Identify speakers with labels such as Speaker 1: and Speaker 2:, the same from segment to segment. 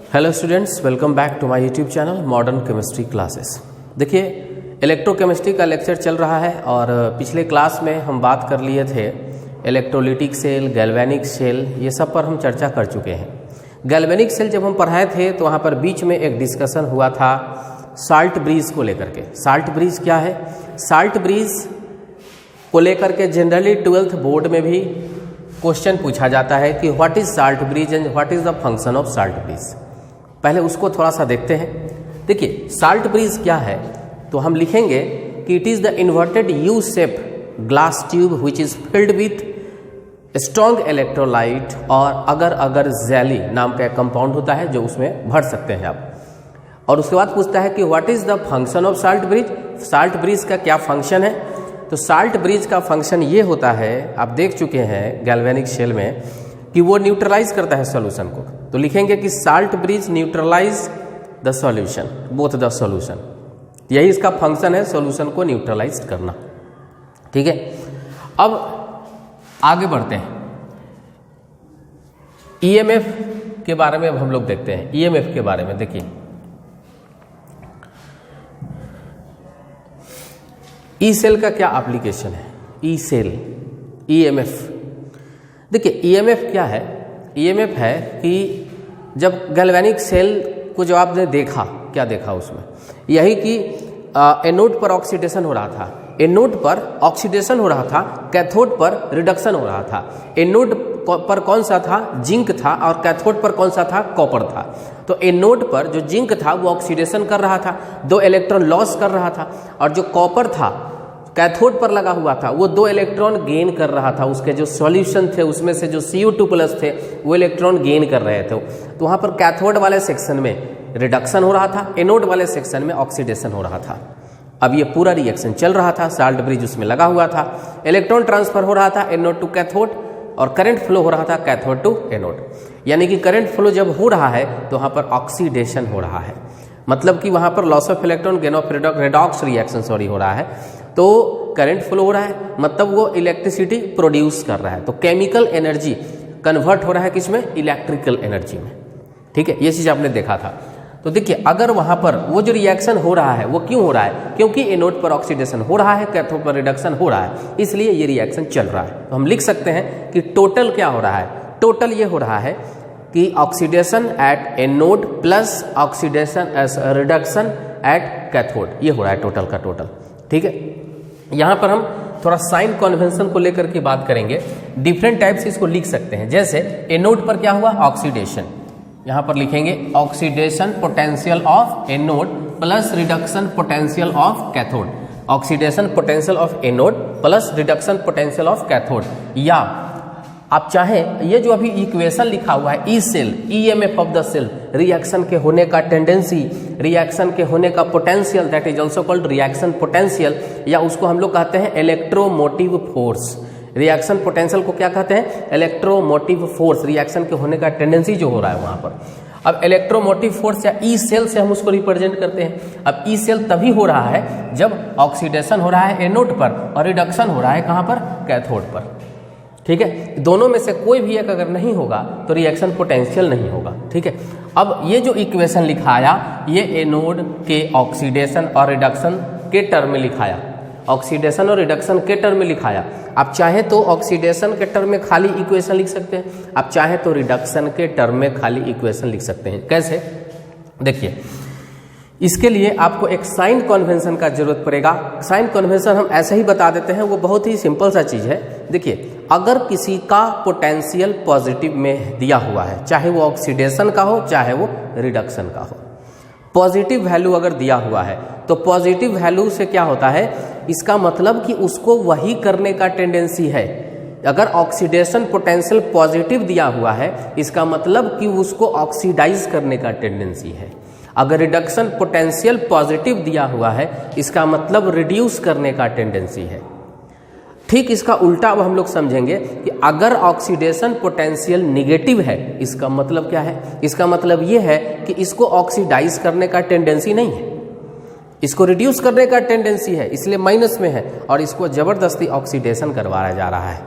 Speaker 1: Hello students, welcome back to my YouTube channel modern chemistry classes. देखिए, electrochemistry का lecture चल रहा है और पिछले क्लास में हम बात कर लिए थे इलेक्ट्रोलिटिक सेल, गैल्वेनिक सेल, ये सब पर हम चर्चा कर चुके हैं। गैल्वेनिक सेल जब हम पढ़ाए थे तो वहाँ पर बीच में एक डिस्कशन हुआ था साल्ट ब्रिज को लेकर के। साल्ट ब्रिज क्या है? साल्ट ब्रिज को लेकर के जनरली 12th बोर्ड में भी क्वेश्चन पूछा जाता है कि what is salt bridge and what is the function of salt bridge. पहले उसको थोड़ा सा देखते हैं। देखिए, साल्ट ब्रिज क्या है तो हम लिखेंगे कि it is the inverted U shape glass tube which is filled with strong electrolyte और अगर अगर जेली नाम का एक कंपाउंड होता है जो उसमें भर सकते हैं आप। और उसके बाद पूछता है कि what is the function of salt bridge. Salt bridge का क्या फंक्शन है? तो साल्ट ब्रिज का फंक्शन ये होता है, आप देख चुके हैं गैल्वेनिक सेल में, कि वो न्यूट्रलाइज करता है सॉल्यूशन को। तो लिखेंगे कि salt bridge neutralise the solution, both the solution. यही इसका फंक्शन है, सॉल्यूशन को न्यूट्रलाइज करना। ठीक है, अब आगे बढ़ते हैं। ईएमएफ के बारे में अब हम लोग देखते हैं। ईएमएफ के बारे में देखिए, ई सेल का क्या एप्लीकेशन है? E cell, EMF. देखिए, ईएमएफ क्या है? ईएमएफ है कि जब गैल्वेनिक सेल को जब आपने देखा, क्या देखा उसमें? यही कि एनोड पर ऑक्सीडेशन हो रहा था, एनोड पर ऑक्सीडेशन हो रहा था, कैथोड पर रिडक्शन हो रहा था। एनोड पर कौन सा था? जिंक था, और कैथोड पर कौन सा था? कॉपर था। तो एनोड पर जो जिंक था वो ऑक्सीडेशन कर रहा था, 2 इलेक्ट्रॉन लॉस कर रहा था, और जो कॉपर था कैथोड पर लगा हुआ था वो 2 इलेक्ट्रॉन गेन कर रहा था। उसके जो सॉल्यूशन थे उसमें से जो Cu2+ थे वो इलेक्ट्रॉन गेन कर रहे थे। तो वहाँ पर कैथोड वाले सेक्शन में रिडक्शन हो रहा था, एनोड वाले सेक्शन में ऑक्सीडेशन हो रहा था। अब ये पूरा रिएक्शन चल रहा था, साल्ट ब्रिज उसमें लगा हुआ था, इलेक्ट्रॉन ट्रांसफर हो रहा था एनोड टू कैथोड, और करंट फ्लो हो रहा था कैथोड टू एनोड। यानी कि करंट फ्लो जब हो रहा है तो वहाँ पर ऑक्सीडेशन हो रहा है, मतलब कि वहाँ पर loss of electron, gain of redox reaction हो रहा है। तो करंट फ्लो हो रहा है, मतलब वो इलेक्ट्रिसिटी प्रोड्यूस कर रहा है। तो केमिकल एनर्जी कन्वर्ट हो रहा है किसमें? इलेक्ट्रिकल एनर्जी में। ठीक है, ये चीज़ आपने देखा था। तो देखिए, अगर वहाँ पर वो जो रिएक्शन हो रहा है वो क्यों हो रहा है? क्योंकि एनोड पर ऑक्सीडेशन हो रहा है, कैथोड पर रिडक्शन हो रहा है, इसलिए ये रिएक्शन चल रहा है। तो हम लिख सकते हैं कि टोटल क्या हो रहा है? टोटल ये हो रहा है कि oxidation at anode plus oxidation S reduction at cathode, ये हो रहा है टोटल का टोटल। ठीक है, यहाँ पर हम थोड़ा साइन कन्वेंशन को लेकर के बात करेंगे। डिफरेंट टाइप से इसको लिख सकते हैं। जैसे एनोड पर क्या हुआ? ऑक्सीडेशन। यहाँ पर लिखेंगे oxidation potential of anode plus reduction potential of cathode. Oxidation potential of anode plus reduction potential of cathode. या आप चाहें, ये जो अभी इक्वेशन लिखा हुआ है E cell, EMF of the cell, reaction के होने का टेंडेंसी, रिएक्शन के होने का potential, that is also called reaction potential, या उसको हम लोग कहते हैं इलेक्ट्रोमोटिव फोर्स। रिएक्शन पोटेंशियल को क्या कहते हैं? इलेक्ट्रोमोटिव फोर्स, रिएक्शन के होने का टेंडेंसी जो हो रहा है वहां पर। अब इलेक्ट्रोमोटिव फोर्स या ई सेल से हम उसको रिप्रेजेंट करते हैं। अब ई सेल तभी हो रहा है जब ऑक्सीडेशन हो रहा है एनोड पर और रिडक्शन हो रहा है कहां पर? कैथोड पर। ठीक है, दोनों में से कोई भी एक अगर नहीं होगा तो रिएक्शन पोटेंशियल नहीं होगा। ठीक है, अब ये जो इक्वेशन लिखाया ये एनोड के ऑक्सीडेशन और रिडक्शन के टर्म में लिखाया, ऑक्सीडेशन और रिडक्शन के टर्म में लिखाया। आप चाहें तो ऑक्सीडेशन के टर्म में खाली इक्वेशन लिख सकते हैं, आप चाहें तो रिडक्शन के टर्म में खाली इक्वेशन लिख सकते हैं। कैसे? देखिए, इसके लिए आपको एक साइन कन्वेंशन का जरूरत पड़ेगा। साइन कन्वेंशन हम ऐसे ही बता देते हैं, वो बहुत ही सिंपल सा चीज है। देखिए, अगर किसी का पोटेंशियल पॉजिटिव में दिया हुआ है, चाहे वो ऑक्सीडेशन का हो चाहे वो रिडक्शन का हो, पॉजिटिव वैल्यू अगर दिया हुआ है तो पॉजिटिव वैल्यू से क्या होता है? इसका मतलब कि उसको वही करने का टेंडेंसी है। अगर ऑक्सीडेशन पोटेंशियल पॉजिटिव दिया हुआ है इसका मतलब कि उसको ऑक्सीडाइज करने का टेंडेंसी है। अगर रिडक्शन पोटेंशियल पॉजिटिव दिया हुआ है इसका मतलब रिड्यूस करने का टेंडेंसी है। ठीक इसका उल्टा अब हम लोग समझेंगे कि अगर ऑक्सीडेशन पोटेंशियल निगेटिव है इसका मतलब क्या है? इसका मतलब ये है कि इसको ऑक्सीडाइज करने का टेंडेंसी नहीं है, इसको रिड्यूस करने का टेंडेंसी है, इसलिए माइनस में है और इसको जबरदस्ती ऑक्सीडेशन करवाया जा रहा है।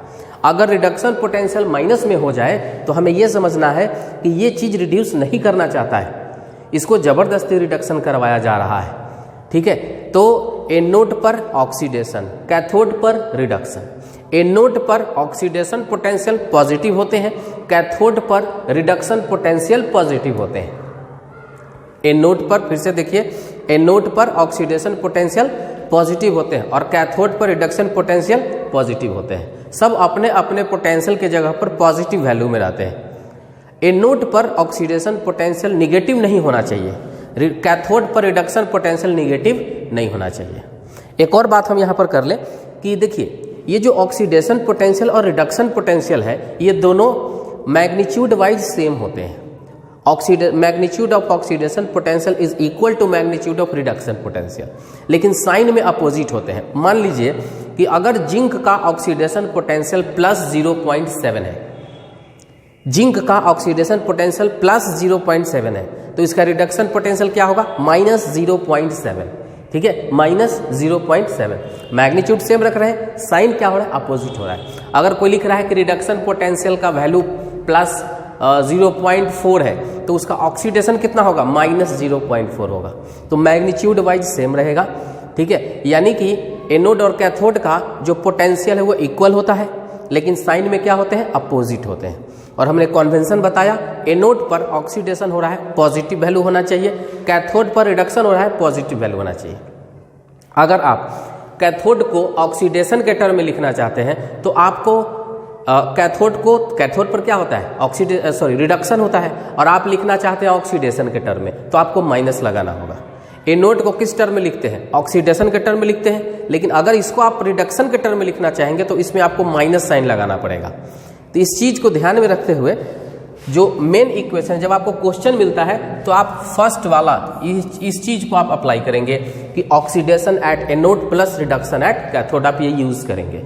Speaker 1: अगर रिडक्शन पोटेंशियल माइनस में हो जाए तो हमें यह समझना है कि ये चीज़ रिड्यूस नहीं करना चाहता है, इसको जबरदस्ती रिडक्शन करवाया जा रहा है। ठीक है, तो एनोड पर ऑक्सीडेशन, कैथोड पर रिडक्शन। एनोड पर ऑक्सीडेशन पोटेंशियल पॉजिटिव होते हैं, कैथोड पर रिडक्शन पोटेंशियल पॉजिटिव होते हैं। एनोड पर, फिर से देखिए, एनोड पर ऑक्सीडेशन पोटेंशियल पॉजिटिव होते हैं और कैथोड पर रिडक्शन पोटेंशियल पॉजिटिव होते हैं। सब अपने अपने पोटेंशियल के जगह पर पॉजिटिव वैल्यू में रहते हैं। एनोड पर ऑक्सीडेशन पोटेंशियल निगेटिव नहीं होना चाहिए, कैथोड पर रिडक्शन पोटेंशियल निगेटिव नहीं होना चाहिए। एक और बात हम यहाँ पर कर लें कि देखिए, ये जो ऑक्सीडेशन पोटेंशियल और रिडक्शन पोटेंशियल है, ये दोनों मैग्नीट्यूड वाइज सेम होते हैं। Magnitude of oxidation potential is equal to magnitude of reduction potential, लेकिन साइन में अपोजिट होते हैं। मान लीजिए कि अगर जिंक का ऑक्सीडेशन पोटेंशियल +0.7 है, जिंक का ऑक्सीडेशन पोटेंशियल +0.7 है, तो इसका रिडक्शन पोटेंशियल क्या होगा? -0.7। ठीक है, -0.7। मैग्नीट्यूड सेम रख रहे हैं, साइन क्या हो रहा है? अपोजिट हो रहा है। अगर कोई लिख रहा है कि रिडक्शन पोटेंशियल का वैल्यू +0.4 है, तो उसका ऑक्सीडेशन कितना होगा? -0.4 होगा। तो मैग्नीट्यूड वाइज सेम रहेगा। ठीक है, यानी कि एनोड और कैथोड का जो पोटेंशियल है वो इक्वल होता है, लेकिन साइन में क्या होते हैं? अपोजिट होते हैं। और हमने कन्वेंशन बताया, एनोड पर ऑक्सीडेशन हो रहा है, पॉजिटिव वैल्यू होना चाहिए, कैथोड पर रिडक्शन हो रहा है, पॉजिटिव वैल्यू होना चाहिए। अगर आप कैथोड को ऑक्सीडेशन के टर्म में लिखना चाहते हैं तो आपको कैथोड पर क्या होता है? रिडक्शन होता है, और आप लिखना चाहते हैं ऑक्सीडेशन के टर्म में, तो आपको माइनस लगाना होगा। एनोड को किस टर्म में लिखते हैं? ऑक्सीडेशन के टर्म में लिखते हैं, लेकिन अगर इसको आप रिडक्शन के टर्म में लिखना चाहेंगे तो इसमें आपको माइनस साइन लगाना पड़ेगा। तो इस चीज़ को ध्यान में रखते हुए जो मेन इक्वेशन, जब आपको क्वेश्चन मिलता है तो आप फर्स्ट वाला इस चीज़ को आप अप्लाई करेंगे कि oxidation at anode plus reduction at cathode, आप ये यूज़ करेंगे।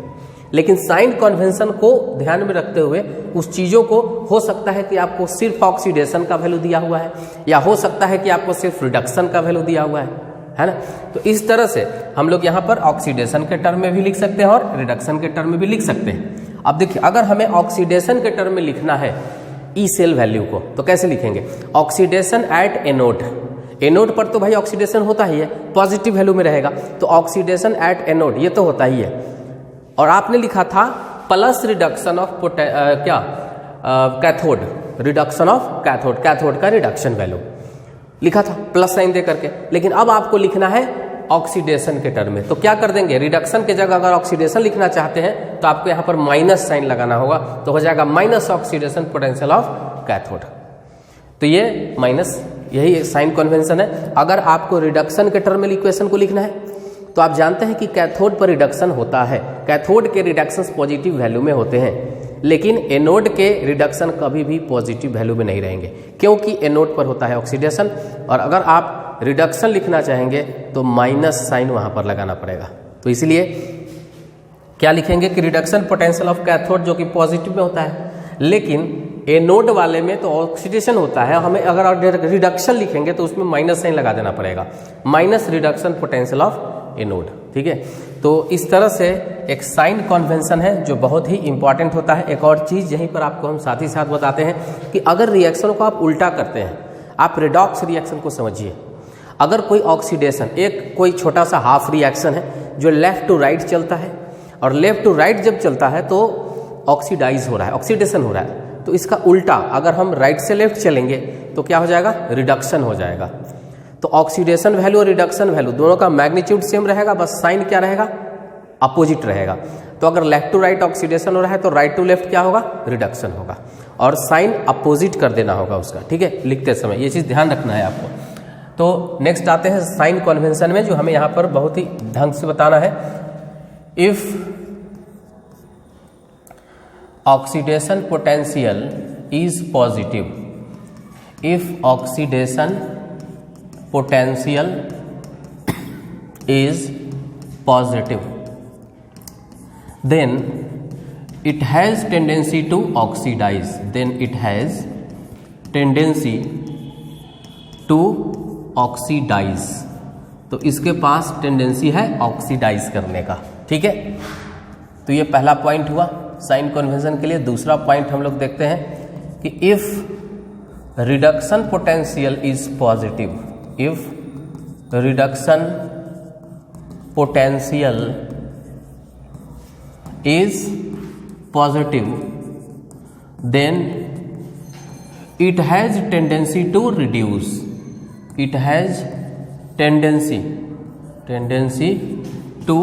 Speaker 1: लेकिन साइन कन्वेंशन को ध्यान में रखते हुए उस चीज़ों को, हो सकता है कि आपको सिर्फ ऑक्सीडेशन का वैल्यू दिया हुआ है, या हो सकता है कि आपको सिर्फ रिडक्शन का वैल्यू दिया हुआ है ना। तो इस तरह से हम लोग यहाँ पर ऑक्सीडेशन के टर्म में भी लिख सकते हैं और रिडक्शन के टर्म में भी लिख सकते हैं। अब देखिए, अगर हमें ऑक्सीडेशन के टर्म में लिखना है ई सेल वैल्यू को, तो कैसे लिखेंगे? ऑक्सीडेशन एट एनोड, एनोड पर तो भाई ऑक्सीडेशन होता ही है, पॉजिटिव वैल्यू में रहेगा, तो ऑक्सीडेशन एट एनोड ये तो होता ही है। और आपने लिखा था plus reduction of cathode, reduction of cathode, cathode का रिडक्शन वैल्यू लिखा था प्लस साइन दे करके। लेकिन अब आपको लिखना है ऑक्सीडेशन के टर्म में, तो क्या कर देंगे? रिडक्शन के जगह अगर ऑक्सीडेशन लिखना चाहते हैं तो आपको यहाँ पर माइनस साइन लगाना होगा, तो हो जाएगा minus oxidation potential of cathode. तो ये माइनस, यही साइन कन्वेंशन है। अगर आपको रिडक्शन के टर्म में इक्वेशन को लिखना है तो आप जानते हैं कि कैथोड पर रिडक्शन होता है, कैथोड के रिडक्शंस पॉजिटिव वैल्यू में होते हैं, लेकिन एनोड के रिडक्शन कभी भी पॉजिटिव वैल्यू में नहीं रहेंगे, क्योंकि एनोड पर होता है ऑक्सीडेशन। और अगर आप रिडक्शन लिखना चाहेंगे तो माइनस साइन वहां पर लगाना पड़ेगा। तो इसलिए क्या लिखेंगे कि रिडक्शन पोटेंशियल ऑफ कैथोड, जो कि पॉजिटिव में होता है, लेकिन एनोड वाले में तो ऑक्सीडेशन होता है, हमें अगर रिडक्शन लिखेंगे तो उसमें माइनस साइन लगा देना पड़ेगा, minus reduction potential of anode. ठीक है, तो इस तरह से एक साइन कन्वेंशन है जो बहुत ही इंपॉर्टेंट होता है। एक और चीज़ यहीं पर आपको हम साथ ही साथ बताते हैं कि अगर रिएक्शन को आप उल्टा करते हैं, आप रिडॉक्स रिएक्शन को समझिए। अगर कोई ऑक्सीडेशन, एक कोई छोटा सा हाफ रिएक्शन है जो लेफ्ट टू राइट चलता है, और लेफ्ट टू राइट जब चलता है तो ऑक्सीडाइज हो रहा है, ऑक्सीडेशन हो रहा है, तो इसका उल्टा अगर हम राइट से लेफ्ट चलेंगे तो क्या हो जाएगा? रिडक्शन हो जाएगा। तो ऑक्सीडेशन वैल्यू और रिडक्शन वैल्यू दोनों का मैग्नीट्यूड सेम रहेगा, बस साइन क्या रहेगा? अपोजिट रहेगा। तो अगर लेफ्ट टू राइट ऑक्सीडेशन हो रहा है तो राइट टू लेफ्ट क्या होगा? रिडक्शन होगा, और साइन अपोजिट कर देना होगा उसका। ठीक है, लिखते समय ये चीज़ ध्यान रखना है आपको। तो नेक्स्ट आते हैं साइन कन्वेंशन में, जो हमें यहाँ पर बहुत ही ढंग से बताना है। If oxidation potential is positive, if oxidation potential is positive, then it has tendency to oxidize, then it has tendency to oxidize, तो इसके पास टेंडेंसी है ऑक्सीडाइज करने का। ठीक है, तो ये पहला पॉइंट हुआ साइन कन्वेंशन के लिए दूसरा पॉइंट हम लोग देखते हैं कि if reduction potential is positive, if reduction potential is positive then it has tendency to reduce, it has tendency to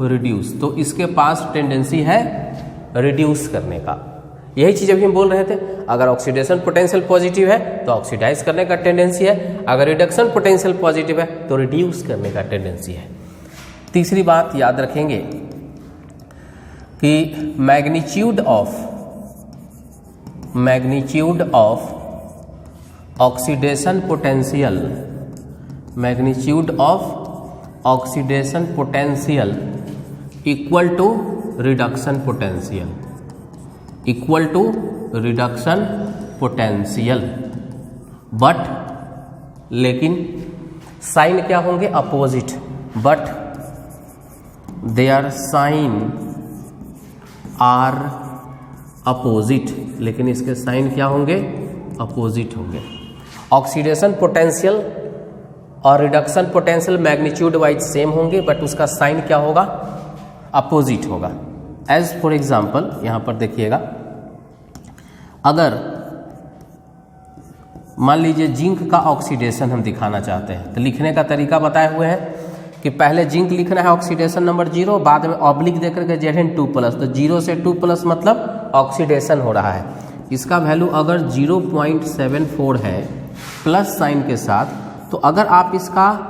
Speaker 1: reduce, तो इसके पास टेंडेंसी है रिड्यूस करने का। यही चीज अभी हम बोल रहे थे, अगर ऑक्सीडेशन पोटेंशियल पॉजिटिव है तो ऑक्सीडाइज करने का टेंडेंसी है, अगर रिडक्शन पोटेंशियल पॉजिटिव है तो रिड्यूस करने का टेंडेंसी है। तीसरी बात याद रखेंगे कि magnitude of oxidation potential, magnitude of oxidation potential equal to reduction potential, equal to reduction potential, but लेकिन साइन क्या होंगे opposite, but their sign are opposite, लेकिन इसके साइन क्या होंगे अपोजिट होंगे। ऑक्सीडेशन पोटेंशियल और reduction potential magnitude wise same होंगे, बट उसका साइन क्या होगा अपोजिट होगा। एज फॉर एग्जाम्पल यहां पर देखिएगा, अगर मान लीजिए जिंक का ऑक्सीडेशन हम दिखाना चाहते हैं तो लिखने का तरीका बताए हुए हैं कि पहले जिंक लिखना है ऑक्सीडेशन नंबर 0, बाद में ऑब्लिक देकर के Zn2+, तो 0 से 2+ मतलब ऑक्सीडेशन हो रहा है। इसका वैल्यू अगर 0.74 है प्लस साइन के साथ, तो अगर आप इसका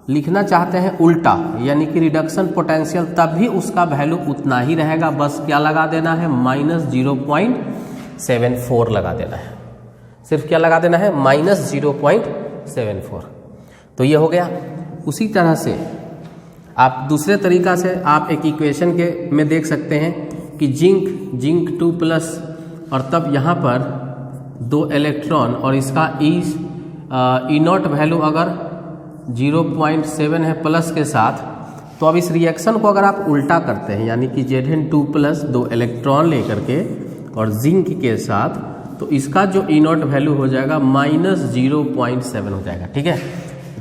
Speaker 1: लिखना चाहते हैं उल्टा यानी कि रिडक्शन पोटेंशियल, तब भी उसका वैल्यू उतना ही रहेगा, बस क्या लगा देना है -0.74 लगा देना है, सिर्फ क्या लगा देना है -0.74। तो ये हो गया। उसी तरह से आप दूसरे तरीका से आप एक इक्वेशन के में देख सकते हैं कि जिंक 2+ और तब यहाँ पर 2 इलेक्ट्रॉन और इसका ई नॉट वैल्यू अगर 0.7 है प्लस के साथ, तो अब इस रिएक्शन को अगर आप उल्टा करते हैं यानी कि Zn2+ 2 इलेक्ट्रॉन लेकर के और जिंक के साथ, तो इसका जो ई नॉट वैल्यू हो जाएगा -0.7 हो जाएगा। ठीक है,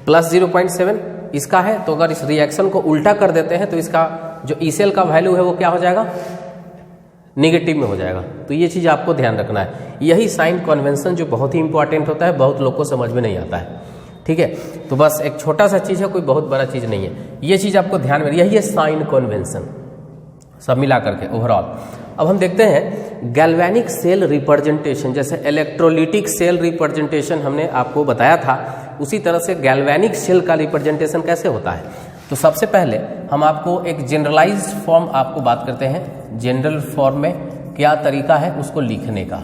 Speaker 1: +0.7 इसका है, तो अगर इस रिएक्शन को उल्टा कर देते हैं तो इसका जो ई सेल का वैल्यू है वो क्या हो जाएगा नेगेटिव में हो जाएगा। तो ये चीज़ आपको ध्यान रखना है। यही साइन कन्वेंशन जो बहुत ही इंपॉर्टेंट होता है, बहुत लोग को समझ में नहीं आता है। ठीक है, तो बस एक छोटा सा चीज़ है, कोई बहुत बड़ा चीज़ नहीं है, ये चीज़ आपको ध्यान में, यही है साइन कन्वेंशन सब मिला करके ओवरऑल। अब हम देखते हैं गैल्वेनिक सेल रिप्रेजेंटेशन, जैसे इलेक्ट्रोलिटिक सेल रिप्रेजेंटेशन हमने आपको बताया था, उसी तरह से गैल्वेनिक सेल का रिप्रेजेंटेशन कैसे होता है। तो सबसे पहले हम आपको एक जनरलाइज्ड फॉर्म आपको बात करते हैं, जनरल फॉर्म में क्या तरीका है उसको लिखने का।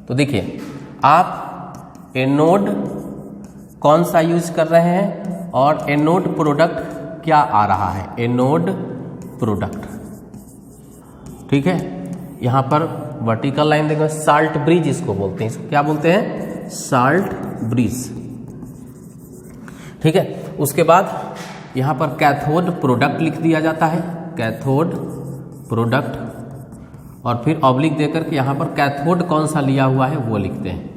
Speaker 1: तो देखिए, आप एनोड कौन सा यूज कर रहे हैं और एनोड प्रोडक्ट क्या आ रहा है, एनोड प्रोडक्ट। ठीक है, यहाँ पर वर्टिकल लाइन देखो, साल्ट ब्रिज इसको बोलते हैं, इसको क्या बोलते हैं साल्ट ब्रिज। ठीक है, उसके बाद यहाँ पर कैथोड प्रोडक्ट लिख दिया जाता है, कैथोड प्रोडक्ट, और फिर ऑब्लिक देकर के यहाँ पर कैथोड कौन सा लिया हुआ है वो लिखते हैं।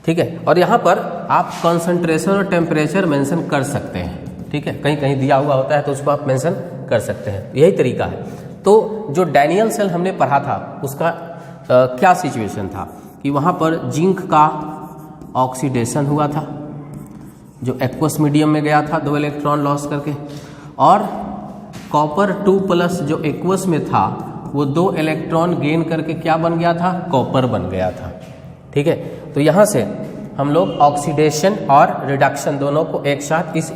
Speaker 1: ठीक है, और यहाँ पर आप कंसंट्रेशन और टेम्परेचर मेंशन कर सकते हैं। ठीक है, कहीं कहीं दिया हुआ होता है तो उसको आप मेंशन कर सकते हैं, यही तरीका है। तो जो डैनियल सेल हमने पढ़ा था उसका क्या सिचुएशन था कि वहाँ पर जिंक का ऑक्सीडेशन हुआ था, जो एक्वस मीडियम में गया था 2 इलेक्ट्रॉन लॉस करके, और कॉपर 2+ जो एक्वस में था वो 2 इलेक्ट्रॉन गेन करके क्या बन गया था, कॉपर बन गया था। ठीक है, तो यहाँ से हम लोग ऑक्सीडेशन और रिडक्शन दोनों को एक साथ इस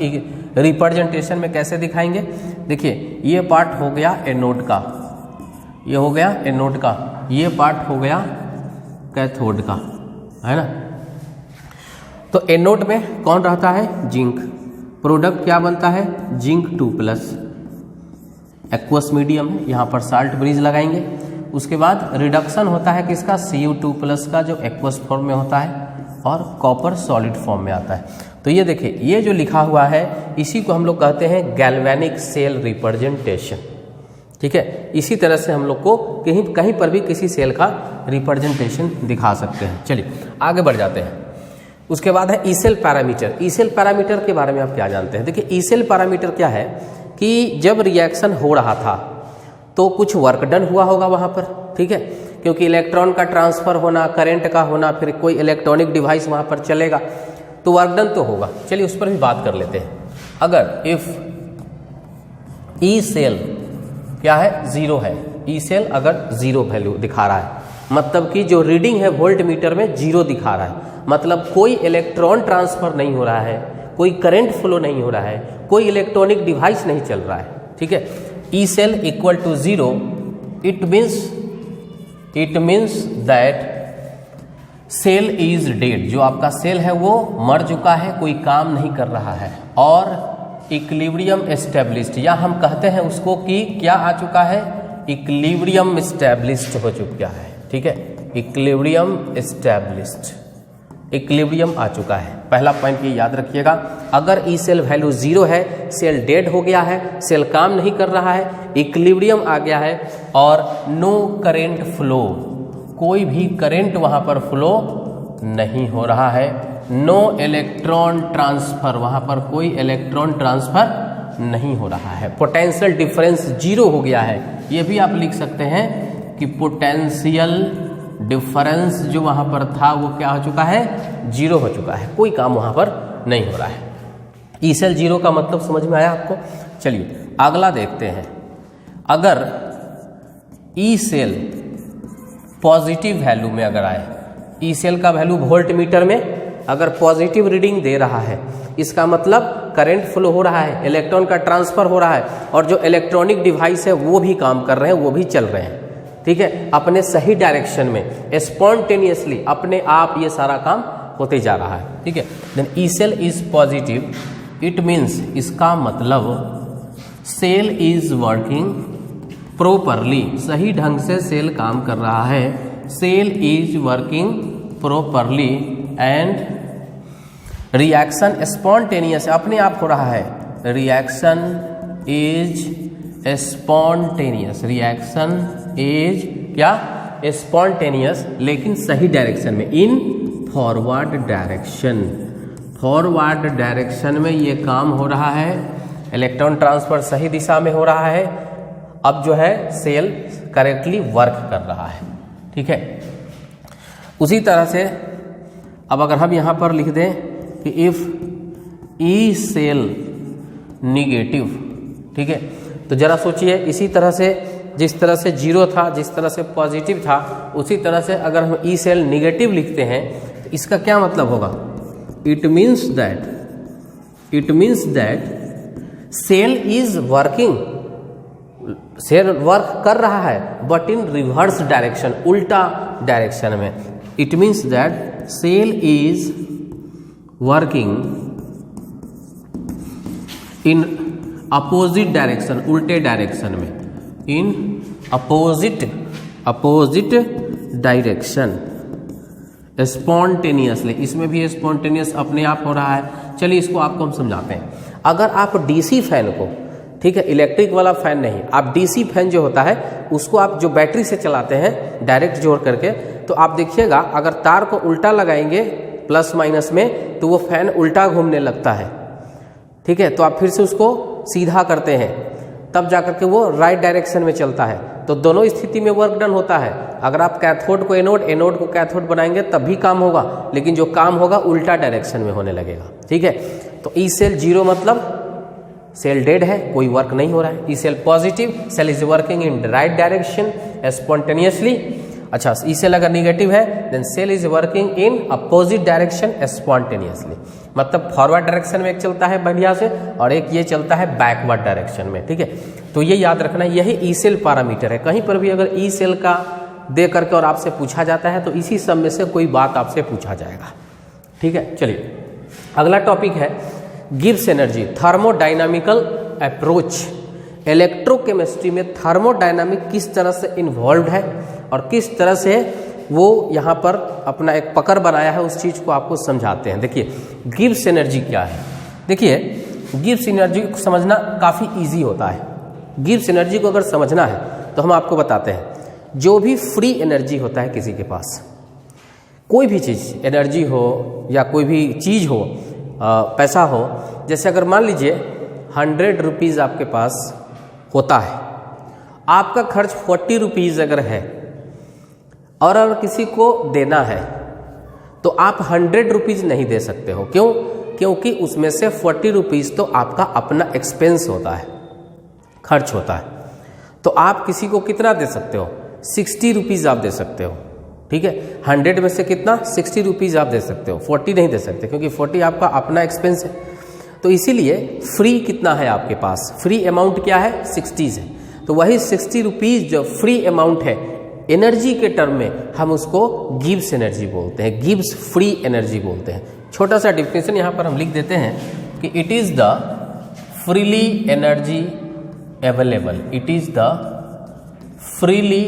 Speaker 1: रिप्रेजेंटेशन में कैसे दिखाएंगे। देखिए, ये पार्ट हो गया एनोड का, ये हो गया एनोड का, ये पार्ट हो गया कैथोड का, है ना। तो एनोड में कौन रहता है, जिंक, प्रोडक्ट क्या बनता है, जिंक 2+, एक्वस मीडियम है, यहाँ पर साल्ट ब्रिज लगाएंगे। उसके बाद रिडक्शन होता है किसका, Cu2+ का, जो एक्वस फॉर्म में होता है, और कॉपर सॉलिड फॉर्म में आता है। तो ये देखिए, ये जो लिखा हुआ है इसी को हम लोग कहते हैं गैल्वेनिक सेल रिप्रेजेंटेशन। ठीक है, इसी तरह से हम लोग को कहीं पर भी किसी सेल का रिप्रेजेंटेशन दिखा सकते हैं। चलिए आगे बढ़ जाते हैं। उसके बाद है E cell parameter. E cell parameter के बारे में आप क्या जानते हैं? देखिए ई सेल पैरामीटर क्या है कि जब रिएक्शन हो रहा था तो कुछ वर्क डन हुआ होगा वहाँ पर, ठीक है, क्योंकि इलेक्ट्रॉन का ट्रांसफर होना, करंट का होना, फिर कोई इलेक्ट्रॉनिक डिवाइस वहाँ पर चलेगा तो वर्क डन तो होगा। चलिए उस पर भी बात कर लेते हैं। अगर इफ ई सेल क्या है, जीरो है, ई सेल अगर जीरो वैल्यू दिखा रहा है, मतलब कि जो रीडिंग है वोल्ट मीटर में जीरो दिखा रहा है, मतलब कोई इलेक्ट्रॉन ट्रांसफर नहीं हो रहा है, कोई करंट फ्लो नहीं हो रहा है, कोई इलेक्ट्रॉनिक डिवाइस नहीं चल रहा है, ठीक है, E cell equal to zero, it means that cell is dead. जो आपका सेल है वो मर चुका है, कोई काम नहीं कर रहा है, और इक्विलिब्रियम एस्टेब्लिश्ड, या हम कहते हैं उसको कि क्या आ चुका है, इक्विलिब्रियम एस्टेब्लिश्ड हो चुका है, ठीक है, इक्विलिब्रियम एस्टेब्लिश्ड, इक्विलिब्रियम आ चुका है। पहला पॉइंट ये याद रखिएगा, अगर ई सेल वैल्यू जीरो है, सेल डेड हो गया है, सेल काम नहीं कर रहा है, इक्विलिब्रियम आ गया है, और नो करेंट फ्लो, कोई भी करंट वहां पर फ्लो नहीं हो रहा है, नो इलेक्ट्रॉन ट्रांसफर, वहां पर कोई इलेक्ट्रॉन ट्रांसफर नहीं हो रहा है, पोटेंशियल डिफरेंस जीरो हो गया है। ये भी आप लिख सकते हैं कि पोटेंशियल डिफरेंस जो वहां पर था वो क्या हो चुका है, जीरो हो चुका है, कोई काम वहां पर नहीं हो रहा है। ई सेल जीरो का मतलब समझ में आया आपको? चलिए अगला देखते हैं। अगर ई सेल पॉजिटिव वैल्यू में अगर आए, ई सेल का वैल्यू वोल्ट मीटर में अगर पॉजिटिव रीडिंग दे रहा है, इसका मतलब करंट फ्लो हो रहा है, इलेक्ट्रॉन का ट्रांसफर हो रहा है, और जो इलेक्ट्रॉनिक डिवाइस है वो भी काम कर रहे हैं, वो भी चल रहे हैं, ठीक है, अपने सही डायरेक्शन में, स्पॉन्टेनियसली अपने आप ये सारा काम होते जा रहा है, ठीक है। Then E cell is positive, it means, इसका मतलब सेल इज वर्किंग प्रॉपरली, सही ढंग से सेल काम कर रहा है, cell is working properly, and reaction spontaneous, अपने आप हो रहा है, reaction is spontaneous, reaction is क्या, स्पॉन्टेनियस, लेकिन सही डायरेक्शन में, in forward direction, forward direction में ये काम हो रहा है, इलेक्ट्रॉन ट्रांसफर सही दिशा में हो रहा है, अब जो है सेल करेक्टली वर्क कर रहा है, ठीक है। उसी तरह से अब अगर हम यहां पर लिख दें कि इफ ई सेल निगेटिव, ठीक है, तो जरा सोचिए, इसी तरह से जिस तरह से जीरो था, जिस तरह से पॉजिटिव था, उसी तरह से अगर हम ई सेल निगेटिव लिखते हैं तो इसका क्या मतलब होगा, it means that cell is working, cell work कर रहा है, बट इन रिवर्स डायरेक्शन, उल्टा डायरेक्शन में, it means that cell is working in opposite direction, उल्टे डायरेक्शन में, इन अपोजिट डायरेक्शन, स्पॉन्टेनियसली, इसमें भी स्पॉन्टेनियस अपने आप हो रहा है। चलिए इसको आपको हम समझाते हैं। अगर आप डीसी फैन को, ठीक है, इलेक्ट्रिक वाला फैन नहीं, आप डीसी फैन जो होता है उसको आप जो बैटरी से चलाते हैं डायरेक्ट जोड़ करके, तो आप देखिएगा अगर तार को उल्टा लगाएंगे प्लस माइनस में तो वो फैन उल्टा घूमने लगता है, ठीक है, तो आप फिर से उसको सीधा करते हैं तब जाकर के वो राइट डायरेक्शन में चलता है, तो दोनों स्थिति में वर्क डन होता है। अगर आप कैथोड को एनोड, एनोड को कैथोड बनाएंगे तब भी काम होगा, लेकिन जो काम होगा उल्टा डायरेक्शन में होने लगेगा, ठीक है। तो ई सेल जीरो मतलब सेल डेड है, कोई वर्क नहीं हो रहा है। E cell positive, cell is working in right direction spontaneously. अच्छा, ई सेल अगर निगेटिव है then cell is working in opposite direction spontaneously, मतलब फॉरवर्ड डायरेक्शन में एक चलता है बढ़िया से और एक ये चलता है बैकवर्ड डायरेक्शन में, ठीक है। तो ये याद रखना, यही ई सेल पैरामीटर है। कहीं पर भी अगर ई सेल का दे करके और आपसे पूछा जाता है तो इसी सब में से कोई बात आपसे पूछा जाएगा, ठीक है। चलिए अगला टॉपिक है गिब्स एनर्जी, थर्मोडायनामिकल अप्रोच। इलेक्ट्रोकेमिस्ट्री में थर्मोडायनामिक किस तरह से इन्वॉल्व है और किस तरह से वो यहाँ पर अपना एक पकड़ बनाया है, उस चीज़ को आपको समझाते हैं। देखिए गिब्स एनर्जी क्या है। देखिए गिब्स एनर्जी को समझना काफ़ी इजी होता है। गिब्स एनर्जी को अगर समझना है तो हम आपको बताते हैं, जो भी फ्री एनर्जी होता है किसी के पास, कोई भी चीज़, एनर्जी हो या कोई भी चीज़ हो, पैसा हो, जैसे अगर मान लीजिए 100 रुपीज़ आपके पास होता है, आपका खर्च 40 रुपीज़ अगर है और अगर किसी को देना है तो आप 100 रुपीज़ नहीं दे सकते हो। क्यों? क्योंकि उसमें से 40 रुपीज़ तो आपका अपना एक्सपेंस होता है, खर्च होता है। तो आप किसी को कितना दे सकते हो? 60 रुपीज़ आप दे सकते हो, ठीक है। 100 में से कितना? 60 रुपीज़ आप दे सकते हो, 40 नहीं दे सकते, क्योंकि 40 आपका अपना एक्सपेंस है। तो इसीलिए फ्री कितना है आपके पास? फ्री अमाउंट क्या है? 60 है। तो वही 60 रुपीज़ जो फ्री अमाउंट है एनर्जी के टर्म में, हम उसको गिब्स एनर्जी बोलते हैं, गिब्स फ्री एनर्जी बोलते हैं। छोटा सा डिफिनेशन यहाँ पर हम लिख देते हैं कि it is the freely energy available, it is the freely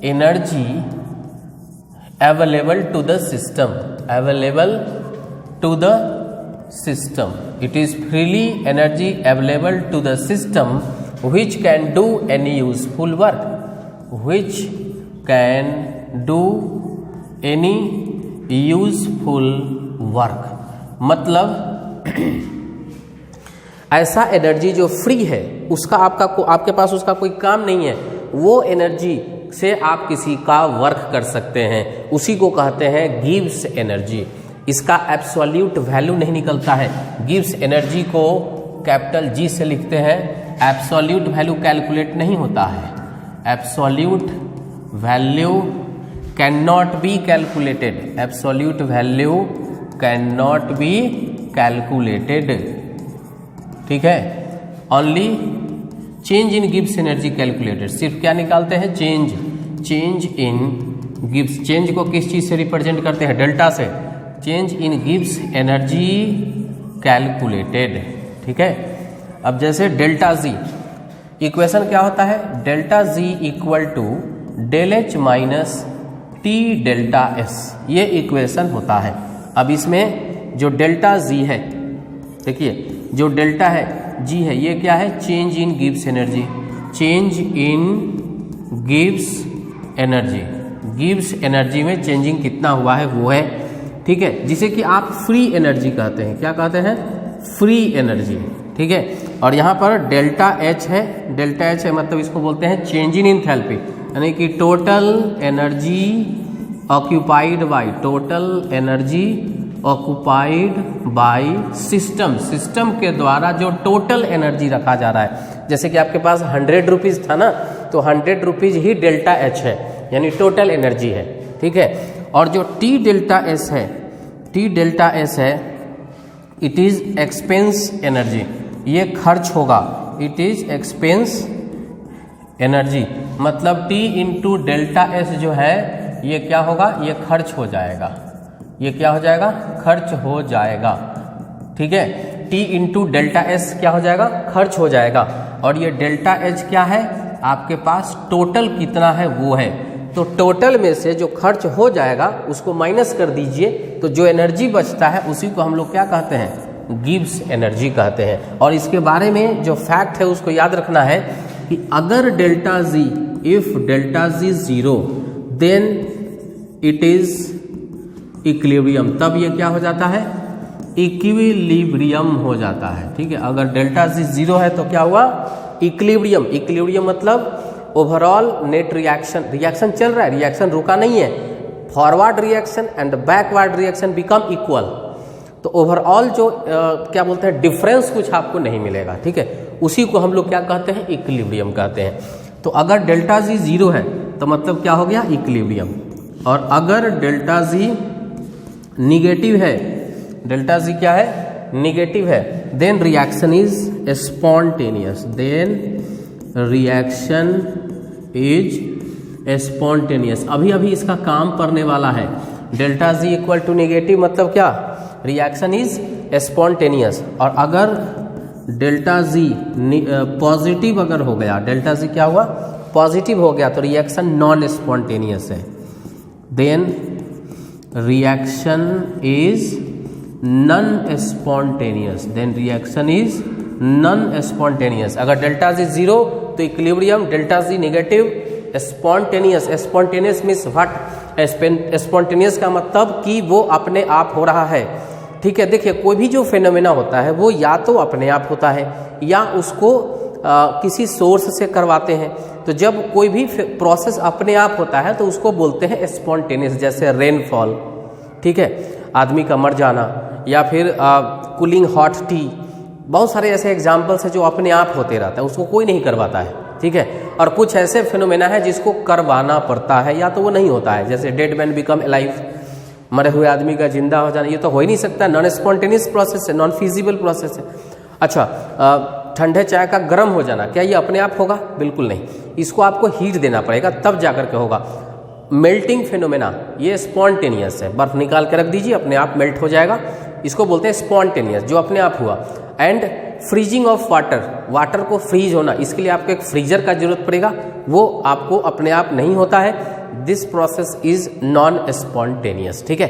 Speaker 1: energy available to the system, available to the system, it is freely energy available to the system which can do any useful work, which can do any useful work। मतलब ऐसा energy जो free है, उसका आपके पास उसका कोई काम नहीं है, वो एनर्जी से आप किसी का वर्क कर सकते हैं, उसी को कहते हैं गिब्स एनर्जी। इसका एब्सोल्यूट वैल्यू नहीं निकलता है। गिब्स एनर्जी को कैपिटल जी से लिखते हैं, एब्सोल्यूट वैल्यू कैलकुलेट नहीं होता है। Absolute value can not be calculated, absolute value can not be calculated, ठीक है। Only change in Gibbs energy calculated, सिर्फ क्या निकालते हैं? Change in Gibbs. चेंज को किस चीज से रिप्रेजेंट करते हैं? डेल्टा से। Change in Gibbs energy calculated, ठीक है। अब जैसे डेल्टा जी, इक्वेशन क्या होता है? Delta G equal to del H minus T delta S, ये इक्वेशन होता है। अब इसमें जो डेल्टा जी है, देखिए जो डेल्टा है जी है, ये क्या है? Change in Gibbs energy, change in Gibbs energy. Gibbs energy में चेंजिंग कितना हुआ है वो है, ठीक है, जिसे कि आप फ्री एनर्जी कहते हैं। क्या कहते हैं? फ्री एनर्जी, ठीक है। और यहाँ पर डेल्टा एच है, डेल्टा एच है मतलब इसको बोलते हैं चेंज इन एंथैल्पी, यानी कि total energy occupied by, total energy occupied by system, system के द्वारा जो टोटल एनर्जी रखा जा रहा है। जैसे कि आपके पास 100 रुपीज़ था ना, तो 100 रुपीज़ ही डेल्टा एच है, यानी टोटल एनर्जी है, ठीक है। और जो टी डेल्टा एस है, टी डेल्टा एस है, इट इज़ एक्सपेंस एनर्जी, ये खर्च होगा, इट इज़ एक्सपेंस एनर्जी। मतलब टी इंटू डेल्टा एस जो है ये क्या होगा? ये खर्च हो जाएगा, ये क्या हो जाएगा? खर्च हो जाएगा, ठीक है। टी इंटू डेल्टा एस क्या हो जाएगा? खर्च हो जाएगा। और ये डेल्टा एच क्या है? आपके पास टोटल कितना है वो है। तो टोटल में से जो खर्च हो जाएगा उसको माइनस कर दीजिए, तो जो एनर्जी बचता है उसी को हम लोग क्या कहते हैं? गिब्स एनर्जी कहते हैं। और इसके बारे में जो फैक्ट है उसको याद रखना है कि अगर delta G, if delta G 0 then it is equilibrium, तब ये क्या हो जाता है? इक्विलिब्रियम हो जाता है, ठीक है। अगर डेल्टा जी 0 है तो क्या हुआ? इक्विलिब्रियम। इक्विलिब्रियम मतलब ओवरऑल नेट रिएक्शन, रिएक्शन चल रहा है, रिएक्शन रुका नहीं है, forward reaction and backward reaction become equal. तो ओवरऑल जो क्या बोलते हैं, डिफरेंस कुछ आपको नहीं मिलेगा, ठीक है। उसी को हम लोग क्या कहते हैं? इक्विलिब्रियम कहते हैं। तो अगर डेल्टा जी 0 है तो मतलब क्या हो गया? इक्विलिब्रियम। और अगर डेल्टा जी निगेटिव है, डेल्टा जी क्या है? निगेटिव है, then reaction is spontaneous, then reaction is spontaneous. अभी अभी इसका काम करने वाला है। Delta G equal to negative मतलब क्या? Reaction is spontaneous. और अगर डेल्टा जी पॉजिटिव अगर हो गया, डेल्टा जी क्या हुआ? पॉजिटिव हो गया, तो रिएक्शन नॉन स्पॉन्टेनियस है, then reaction is non spontaneous, then reaction is non spontaneous. अगर डेल्टा जी 0 तो equilibrium delta G negative, spontaneous, spontaneous means what, spontaneous का मतलब कि वो अपने आप हो रहा है। ठीक है, देखिए कोई भी जो फेनोमेना होता है वो या तो अपने आप होता है या उसको किसी सोर्स से करवाते हैं। तो जब कोई भी प्रोसेस अपने आप होता है तो उसको बोलते हैं स्पॉन्टेनियस, जैसे रेनफॉल, ठीक है, आदमी का मर जाना, या फिर कूलिंग हॉट टी, बहुत सारे ऐसे एग्जाम्पल्स हैं जो अपने आप होते रहता है, उसको कोई नहीं करवाता है। ठीक है, और कुछ ऐसे फिनोमेना है जिसको करवाना पड़ता है या तो वो नहीं होता है, जैसे डेड मैन बिकम अलाइव, मरे हुए आदमी का जिंदा हो जाना, ये तो हो ही नहीं सकता, नॉन स्पॉन्टेनियस प्रोसेस है, नॉन फिजिबल प्रोसेस है। अच्छा, ठंडे चाय का गर्म हो जाना, क्या ये अपने आप होगा? बिल्कुल नहीं, इसको आपको हीट देना पड़ेगा तब जाकर के होगा। मेल्टिंग फिनोमेना ये स्पॉन्टेनियस है, बर्फ निकाल के रख दीजिए अपने आप मेल्ट हो जाएगा, इसको बोलते हैं स्पॉन्टेनियस, जो अपने आप हुआ। And freezing of water, water को फ्रीज होना, इसके लिए आपको एक फ्रीजर का जरूरत पड़ेगा, वो आपको अपने आप नहीं होता है। This process is non spontaneous. ठीक है,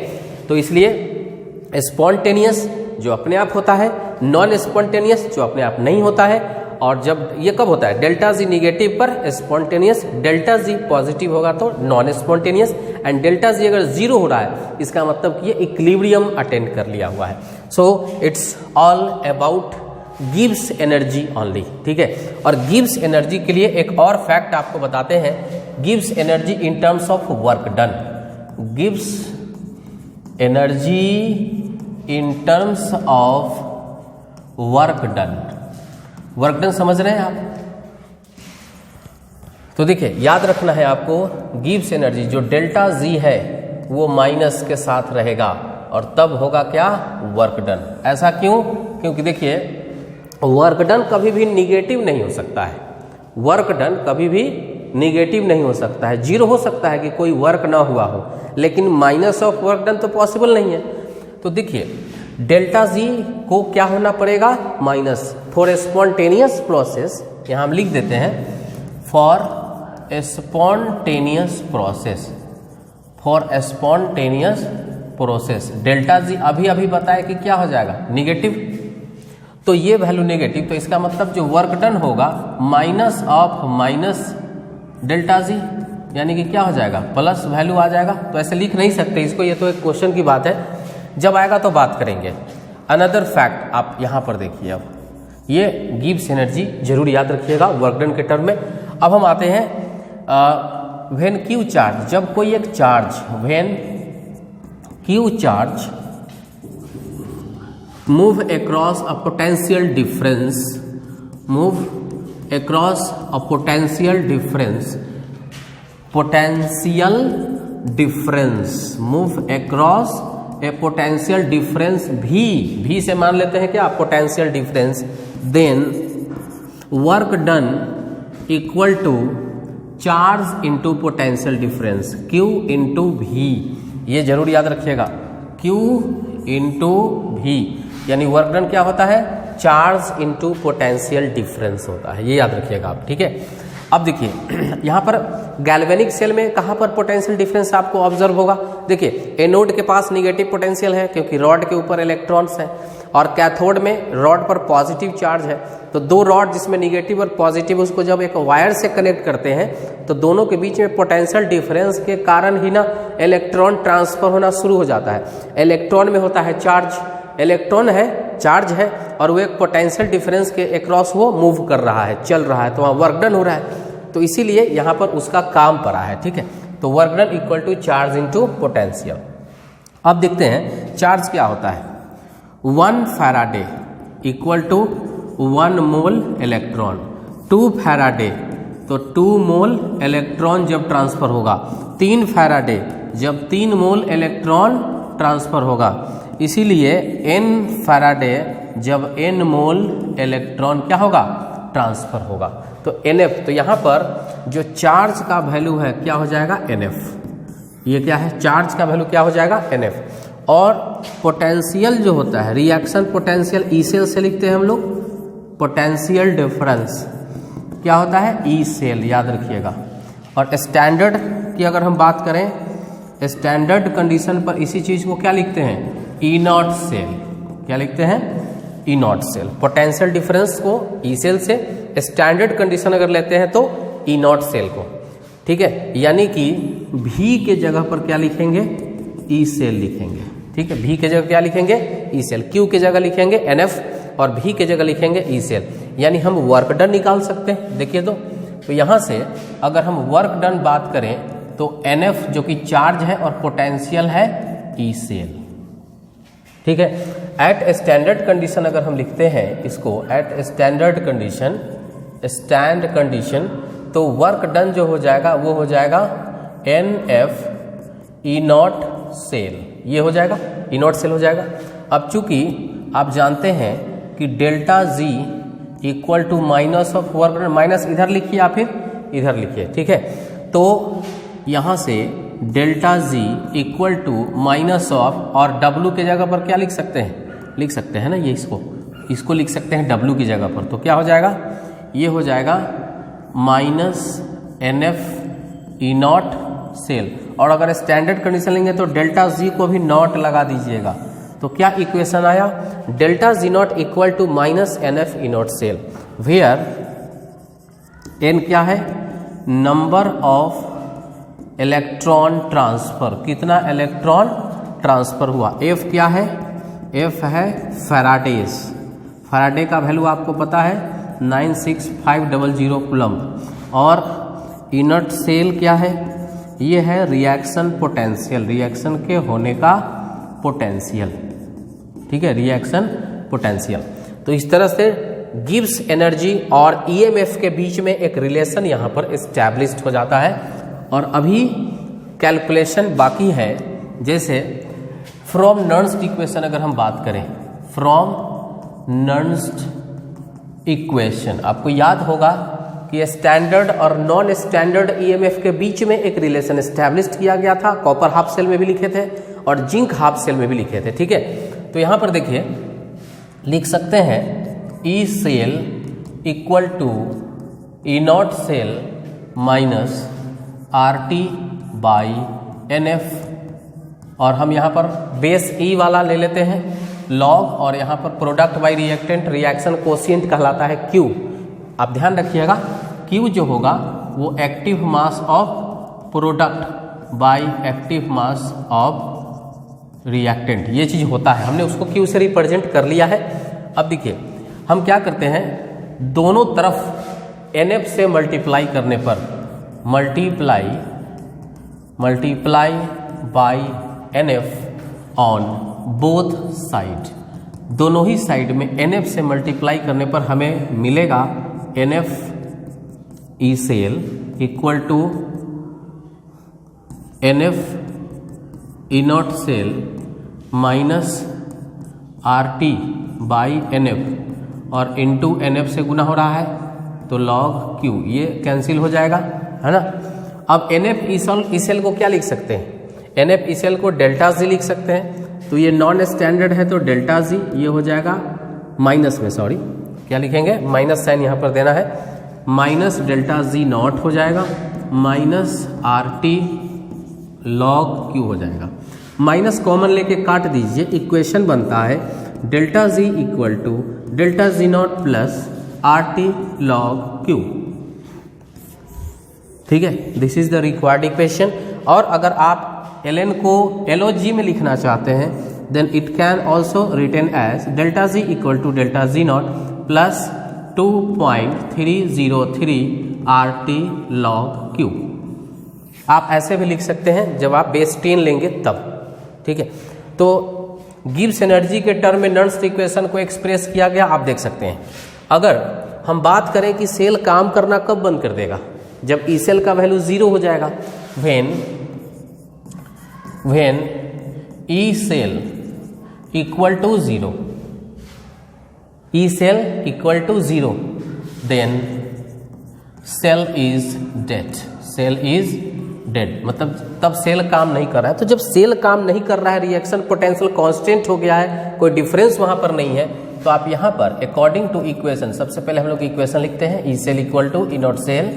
Speaker 1: तो इसलिए स्पॉन्टेनियस जो अपने आप होता है, नॉन स्पॉन्टेनियस जो अपने आप नहीं होता है। और जब ये कब होता है? डेल्टा जी निगेटिव पर स्पॉन्टेनियस, डेल्टा जी पॉजिटिव होगा तो non spontaneous, and delta G अगर जीरो हो रहा है इसका मतलब कि ये इक्विलिब्रियम अटेंड कर लिया हुआ है। So it's all about Gibbs energy only. ठीक है, और गिब्स एनर्जी के लिए एक और फैक्ट आपको बताते हैं, Gibbs energy in terms of work done, Gibbs energy in terms of work done. Work done समझ रहे हैं आप? तो देखिए याद रखना है आपको, गिब्स एनर्जी जो डेल्टा जी है वो माइनस के साथ रहेगा और तब होगा क्या? Work done. ऐसा क्यों? क्योंकि देखिए वर्क डन कभी भी निगेटिव नहीं हो सकता है, वर्क डन कभी भी निगेटिव नहीं हो सकता है। जीरो हो सकता है कि कोई वर्क ना हुआ हो, लेकिन माइनस ऑफ वर्क डन तो पॉसिबल नहीं है। तो देखिए डेल्टा जी को क्या होना पड़ेगा? माइनस। फॉर स्पॉन्टेनियस प्रोसेस, यहाँ हम लिख देते हैं for spontaneous process, for spontaneous process delta G अभी अभी बताया कि क्या हो जाएगा? निगेटिव। तो ये वैल्यू नेगेटिव, तो इसका मतलब जो वर्क डन होगा minus of minus delta G, यानी कि क्या हो जाएगा? प्लस वैल्यू आ जाएगा। तो ऐसे लिख नहीं सकते इसको, ये तो एक क्वेश्चन की बात है, जब आएगा तो बात करेंगे। अनदर फैक्ट आप यहाँ पर देखिए, अब ये गिब्स एनर्जी जरूर याद रखिएगा वर्क डन के टर्म में। अब हम आते हैं व्हेन क्यू चार्ज, जब कोई एक charge, when Q charge move across a potential difference, move across a potential difference, potential difference, move across a potential difference भी से मान लेते हैं क्या? Potential difference, then work done equal to charge into potential difference, Q into भी। ये जरूर याद रखिएगा, Q इंटू भी, यानी वर्क डन क्या होता है? चार्ज इनटू पोटेंशियल डिफरेंस होता है, ये याद रखिएगा आप। ठीक है, अब देखिए यहाँ पर गैल्वेनिक सेल में कहाँ पर पोटेंशियल डिफरेंस आपको ऑब्जर्व होगा? देखिए एनोड के पास निगेटिव पोटेंशियल है क्योंकि रॉड के ऊपर इलेक्ट्रॉन्स हैं, और कैथोड में रॉड पर पॉजिटिव चार्ज है। तो दो रॉड जिसमें निगेटिव और पॉजिटिव, उसको जब एक वायर से कनेक्ट करते हैं तो दोनों के बीच में पोटेंशियल डिफरेंस के कारण ही ना इलेक्ट्रॉन ट्रांसफर होना शुरू हो जाता है। इलेक्ट्रॉन में होता है चार्ज, इलेक्ट्रॉन है, चार्ज है, और वो एक पोटेंशियल डिफरेंस के अक्रॉस वो मूव कर रहा है, चल रहा है, तो वहाँ वर्क डन हो रहा है। तो इसीलिए यहाँ पर उसका काम पड़ा है। ठीक है, तो work done equal to charge into potential. अब देखते हैं चार्ज क्या होता है। 1 faraday equal to 1 mole electron, 2 faraday तो 2 मोल इलेक्ट्रॉन जब ट्रांसफर होगा, 3 फैराडे जब 3 मोल इलेक्ट्रॉन ट्रांसफर होगा, इसीलिए n फैराडे जब n मोल इलेक्ट्रॉन क्या होगा? ट्रांसफर होगा। तो NF, तो यहाँ पर जो चार्ज का वैल्यू है क्या हो जाएगा? NF। ये क्या है? चार्ज का वैल्यू क्या हो जाएगा? NF। और पोटेंशियल जो होता है, रिएक्शन पोटेंशियल ई सेल से लिखते हैं हम लोग, पोटेंशियल डिफरेंस क्या होता है? ई सेल, याद रखिएगा। और स्टैंडर्ड की अगर हम बात करें, स्टैंडर्ड कंडीशन पर इसी चीज को क्या लिखते हैं? ई नॉट सेल। क्या लिखते हैं? ई नॉट सेल। पोटेंशियल डिफरेंस को ई सेल से, स्टैंडर्ड कंडीशन अगर लेते हैं तो ई नॉट सेल को, ठीक है, यानी कि भी के जगह पर क्या लिखेंगे, ई सेल लिखेंगे, ठीक है, भी के जगह क्या लिखेंगे, ई सेल, क्यू के जगह लिखेंगे एनएफ और भी के जगह लिखेंगे ई सेल, यानी हम वर्क डन निकाल सकते हैं। देखिए तो यहाँ से अगर हम वर्क डन बात करें तो एनएफ जो कि चार्ज है और पोटेंशियल है ई सेल, ठीक है। एट स्टैंडर्ड कंडीशन अगर हम लिखते हैं इसको, एट स्टैंडर्ड कंडीशन तो वर्क डन जो हो जाएगा वो हो जाएगा N F E not cell, ये हो जाएगा ई नॉट सेल हो जाएगा। अब चूंकि आप जानते हैं कि delta G equal to minus of work done, minus इधर लिखिए या फिर इधर लिखिए, ठीक है। तो यहाँ से delta G equal to minus of, और डब्लू के जगह पर क्या लिख सकते हैं ना, ये इसको लिख सकते हैं डब्लू की जगह पर, तो क्या हो जाएगा, ये हो जाएगा minus N F E not cell, और अगर स्टैंडर्ड कंडीशन लेंगे तो डेल्टा जी को भी नॉट लगा दीजिएगा, तो क्या इक्वेशन आया, delta G naught equal to minus N F E not cell, where N क्या है, नंबर ऑफ इलेक्ट्रॉन ट्रांसफर, कितना इलेक्ट्रॉन ट्रांसफर हुआ, एफ क्या है, एफ है फैराडेज, फैराडे का वैल्यू आपको पता है 96500 कूलम्ब, और इनर्ट सेल क्या है, ये है रिएक्शन पोटेंशियल, रिएक्शन के होने का पोटेंशियल, ठीक है, रिएक्शन पोटेंशियल। तो इस तरह से गिब्स एनर्जी और ईएमएफ के बीच में एक रिलेशन यहाँ पर एस्टैब्लिश्ड हो जाता है, और अभी कैलकुलेशन बाकी है। जैसे फ्रॉम नर्न्स्ट इक्वेशन अगर हम बात करें, फ्रॉम नर्न्स्ट इक्वेशन, आपको याद होगा कि स्टैंडर्ड और नॉन स्टैंडर्ड ईएमएफ के बीच में एक रिलेशन एस्टैब्लिश्ड किया गया था, कॉपर हाफ सेल में भी लिखे थे और जिंक हाफ सेल में भी लिखे थे, ठीक है। तो यहाँ पर देखिए लिख सकते हैं E cell equal to E not cell minus R T by N F, और हम यहाँ पर बेस ई वाला ले लेते हैं लॉग, और यहाँ पर product by reactant, reaction quotient कहलाता है क्यू। आप ध्यान रखिएगा क्यू जो होगा वो active mass of product by active mass of reactant, ये चीज़ होता है, हमने उसको क्यू से रिप्रेजेंट कर लिया है। अब देखिए हम क्या करते हैं, दोनों तरफ एन एफ से मल्टीप्लाई करने पर, multiply by N F on both side, दोनों ही साइड में एन एफ से मल्टीप्लाई करने पर हमें मिलेगा N F E cell equal to N F E not cell minus R T by N F, और इंटू एन एफ से गुना हो रहा है तो लॉग क्यू, ये कैंसिल हो जाएगा, है ना। अब एन एफ ई सेल को क्या लिख सकते हैं, एन एफ ई सेल को डेल्टा जी लिख सकते हैं, तो ये नॉन स्टैंडर्ड है तो डेल्टा जी, ये हो जाएगा माइनस में, सॉरी क्या लिखेंगे, माइनस साइन यहाँ पर देना है, माइनस डेल्टा जी नॉट हो जाएगा minus R T log Q हो जाएगा, माइनस कॉमन लेके काट दीजिए, इक्वेशन बनता है delta G equal to delta G naught plus R T log Q, ठीक है, this is the required equation. और अगर आप ln को LOG में लिखना चाहते हैं then it can also written as delta G equal to delta G naught plus 2.303 R T log Q, आप ऐसे भी लिख सकते हैं जब आप बेस 10 लेंगे तब, ठीक है। तो गिब्स एनर्जी के टर्म में नर्न्स्ट इक्वेशन को एक्सप्रेस किया गया, आप देख सकते हैं। अगर हम बात करें कि सेल काम करना कब बंद कर देगा, जब ई सेल का वैल्यू 0 हो जाएगा, when E cell equal to 0, E cell equal to 0 then cell is dead, cell is dead, मतलब तब सेल काम नहीं कर रहा है। तो जब सेल काम नहीं कर रहा है, रिएक्शन पोटेंशियल कांस्टेंट हो गया है, कोई डिफरेंस वहां पर नहीं है, तो आप यहां पर अकॉर्डिंग टू इक्वेशन, सबसे पहले हम लोग इक्वेशन लिखते हैं, E cell equal to E not cell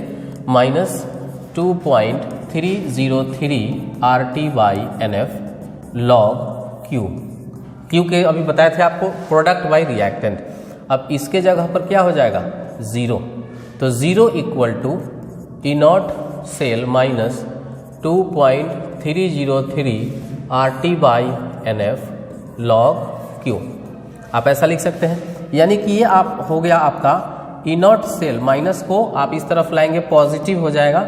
Speaker 1: minus 2.303 R T by N F log Q, Q के अभी बताए थे आपको प्रोडक्ट बाई रिएक्टेंट। अब इसके जगह पर क्या हो जाएगा 0, तो 0 equal to E not cell minus 2.303 RT by NF log Q। आप ऐसा लिख सकते हैं, यानी कि ये आप हो गया आपका ई नॉट सेल, माइनस को आप इस तरफ लाएंगे पॉजिटिव हो जाएगा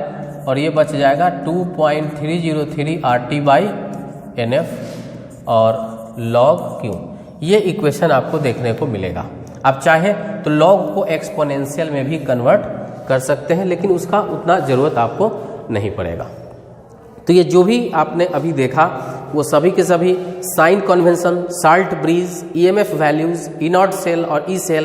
Speaker 1: और ये बच जाएगा 2.303 RT बाई NF और log Q। ये इक्वेशन आपको देखने को मिलेगा। आप चाहे तो log को एक्सपोनेंशियल में भी कन्वर्ट कर सकते हैं, लेकिन उसका उतना ज़रूरत आपको नहीं पड़ेगा। तो ये जो भी आपने अभी देखा वो सभी के सभी sign convention, salt bridge, EMF values, E not cell और E cell,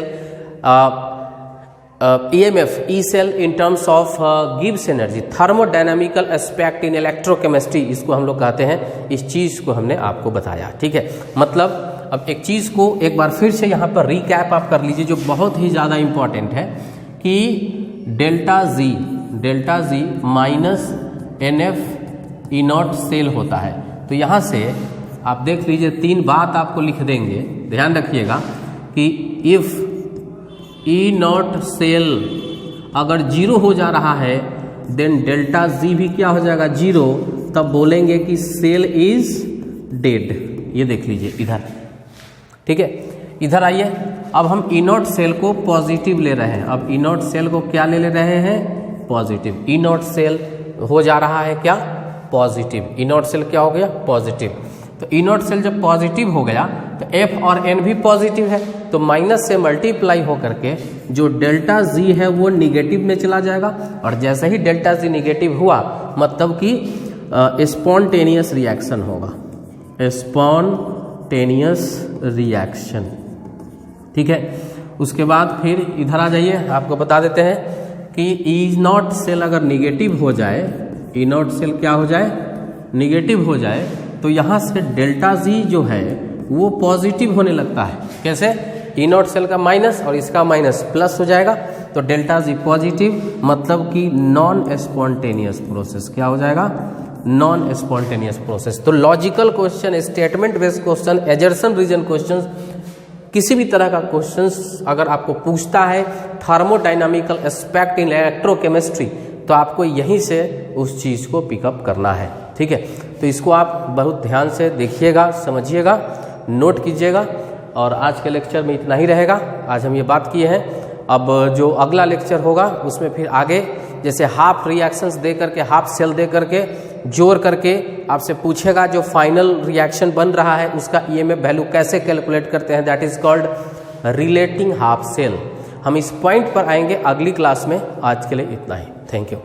Speaker 1: EMF E cell in terms of gives energy, thermodynamical aspect in electrochemistry, इसको हम लोग कहते हैं। इस चीज़ को हमने आपको बताया, ठीक है। मतलब अब एक चीज़ को एक बार फिर से यहाँ पर रिकैप आप कर लीजिए, जो बहुत ही ज़्यादा इम्पॉर्टेंट है कि delta G minus NF E not cell होता है। तो यहाँ से आप देख लीजिए 3 बात आपको लिख देंगे, ध्यान रखिएगा कि इफ़ ई नॉट सेल अगर 0 हो जा रहा है देन डेल्टा जी भी क्या हो जाएगा 0, तब बोलेंगे कि सेल इज डेड। ये देख लीजिए इधर, ठीक है। इधर आइए, अब हम ई नॉट सेल को पॉजिटिव ले रहे हैं। अब ई नॉट सेल को क्या ले रहे हैं, पॉजिटिव। ई नॉट सेल हो जा रहा है क्या, पॉजिटिव। ई नॉट सेल क्या हो गया, पॉजिटिव। तो ई नॉट सेल जब पॉजिटिव हो गया तो F और N भी पॉजिटिव है, तो माइनस से मल्टीप्लाई होकर के जो डेल्टा जी है वो निगेटिव में चला जाएगा। और जैसे ही डेल्टा जी निगेटिव हुआ मतलब कि स्पॉन्टेनियस रिएक्शन होगा, स्पॉन्टेनियस रिएक्शन, ठीक है। उसके बाद फिर इधर आ जाइए, आपको बता देते हैं कि ई नॉट सेल अगर निगेटिव हो जाए, ई नॉट सेल क्या हो जाए, निगेटिव हो जाए, तो यहाँ से डेल्टा जी जो है वो पॉजिटिव होने लगता है। कैसे, ई नॉट सेल का माइनस और इसका माइनस प्लस हो जाएगा, तो डेल्टा जी पॉजिटिव, मतलब कि नॉन स्पॉन्टेनियस प्रोसेस। क्या हो जाएगा, नॉन स्पॉन्टेनियस प्रोसेस। तो logical question, statement based question, assertion reason question, किसी भी तरह का क्वेश्चंस अगर आपको पूछता है थर्मोडायनामिकल एस्पेक्ट इन इलेक्ट्रोकेमिस्ट्री, तो आपको यहीं से उस चीज़ को पिकअप करना है, ठीक है। तो इसको आप बहुत ध्यान से देखिएगा, समझिएगा, नोट कीजिएगा। और आज के लेक्चर में इतना ही रहेगा। आज हम ये बात किए हैं, अब जो अगला लेक्चर होगा उसमें फिर आगे जैसे हाफ रिएक्शंस दे करके, हाफ सेल दे करके, जोड़ करके आपसे पूछेगा जो फाइनल रिएक्शन बन रहा है उसका EMF वैल्यू कैसे कैलकुलेट करते हैं, that is called relating half cell. हम इस पॉइंट पर आएंगे अगली क्लास में। आज के लिए इतना ही, थैंक यू।